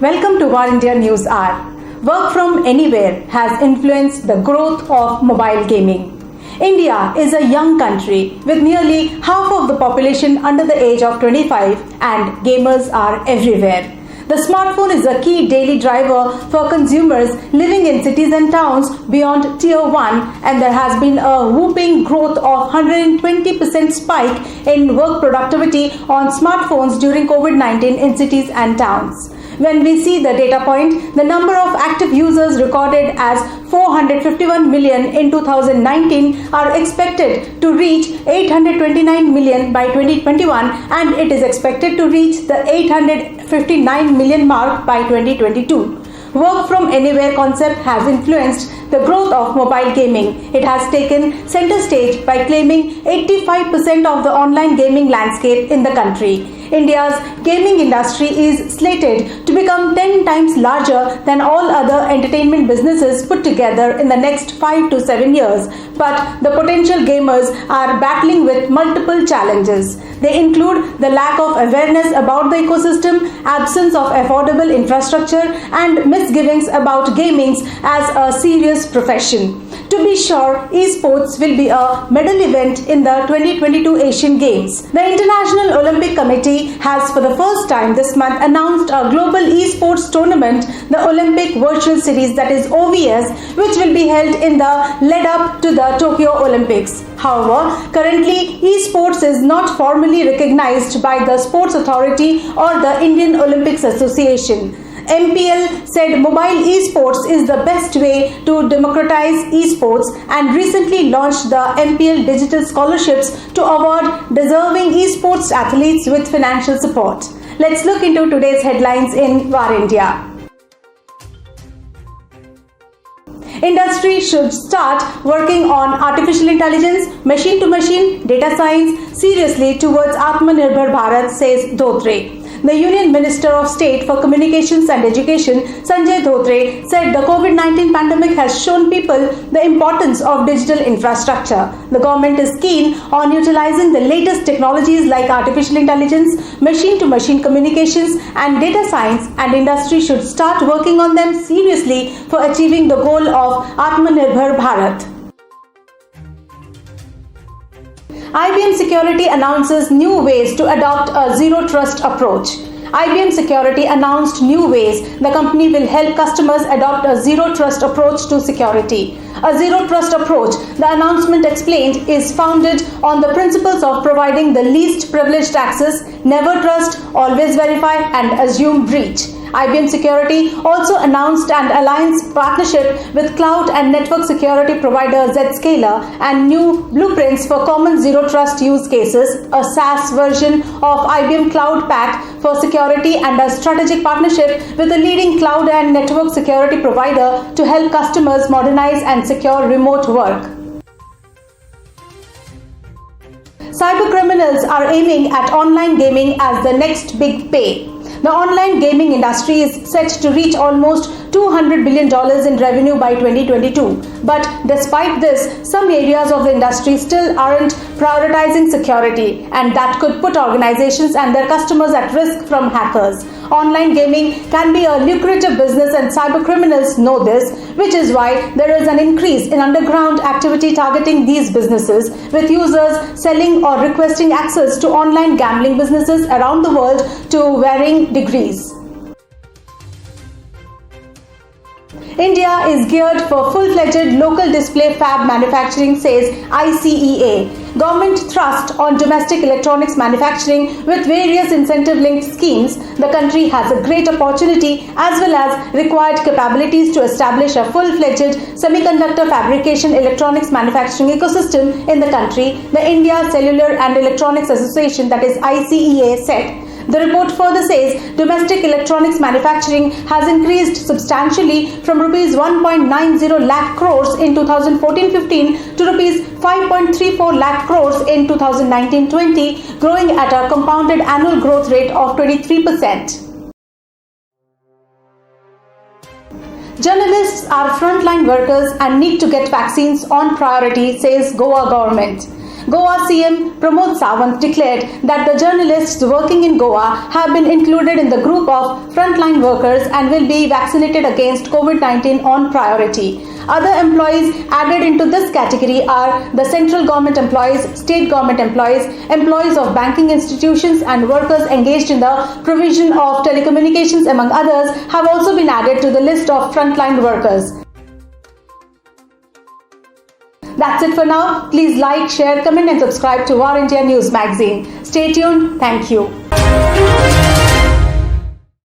Welcome to War India News Hour. Work from anywhere has influenced the growth of mobile gaming. India is a young country with nearly half of the population under the age of 25 and gamers are everywhere. The smartphone is a key daily driver for consumers living in cities and towns beyond Tier 1, and there has been a whooping growth of 120% spike in work productivity on smartphones during COVID-19 in cities and towns. When we see the data point, the number of active users recorded as 451 million in 2019 are expected to reach 829 million by 2021, and it is expected to reach the 859 million mark by 2022. Work from anywhere concept has influenced the growth of mobile gaming. It has taken center stage by claiming 85% of the online gaming landscape in the country. India's gaming industry is slated to become 10 times larger than all other entertainment businesses put together in the next 5 to 7 years. But the potential gamers are battling with multiple challenges. They include the lack of awareness about the ecosystem, absence of affordable infrastructure, and misgivings about gaming as a serious profession. To be sure, esports will be a medal event in the 2022 Asian Games. The International Olympic Committee has for the first time this month announced a global esports tournament, the Olympic Virtual Series, that is OVS, which will be held in the lead up to the Tokyo Olympics. However, currently esports is not formally recognized by the Sports Authority or the Indian Olympics Association. MPL said mobile esports is the best way to democratize esports and recently launched the MPL Digital Scholarships to award deserving esports athletes with financial support. Let's look into today's headlines in War India. Industry should start working on artificial intelligence, machine-to-machine, data science seriously towards Atmanirbhar Bharat, says Dhotre. The Union Minister of State for Communications and Education, Sanjay Dhotre, said the COVID-19 pandemic has shown people the importance of digital infrastructure. The government is keen on utilizing the latest technologies like artificial intelligence, machine-to-machine communications, and data science, and industry should start working on them seriously for achieving the goal of Atmanirbhar Bharat. IBM Security announces new ways to adopt a zero-trust approach. IBM Security announced new ways the company will help customers adopt a zero-trust approach to security. A zero-trust approach, the announcement explained, is founded on the principles of providing the least privileged access, never trust, always verify, and assume breach. IBM Security also announced an alliance partnership with cloud and network security provider Zscaler and new blueprints for common zero trust use cases, a SaaS version of IBM Cloud Pak for security, and a strategic partnership with a leading cloud and network security provider to help customers modernize and secure remote work. Cybercriminals are aiming at online gaming as the next big pay. The online gaming industry is set to reach almost $200 billion in revenue by 2022. But despite this, some areas of the industry still aren't prioritizing security, and that could put organizations and their customers at risk from hackers. Online gaming can be a lucrative business, and cybercriminals know this, which is why there is an increase in underground activity targeting these businesses, with users selling or requesting access to online gambling businesses around the world to varying degrees. India is geared for full-fledged local display fab manufacturing, says ICEA. Government thrust on domestic electronics manufacturing with various incentive-linked schemes. The country has a great opportunity as well as required capabilities to establish a full-fledged semiconductor fabrication electronics manufacturing ecosystem in the country, the India Cellular and Electronics Association, that is ICEA, said. The report further says domestic electronics manufacturing has increased substantially from rupees 1.90 lakh crores in 2014-15 to rupees 5.34 lakh crores in 2019-20, growing at a compounded annual growth rate of 23%. Journalists are frontline workers and need to get vaccines on priority, says Goa government. Goa CM Pramod Sawant declared that the journalists working in Goa have been included in the group of frontline workers and will be vaccinated against COVID-19 on priority. Other employees added into this category are the central government employees, state government employees, employees of banking institutions, and workers engaged in the provision of telecommunications, among others, have also been added to the list of frontline workers. That's it for now. Please like, share, comment and subscribe to War India News Magazine. Stay tuned. Thank you.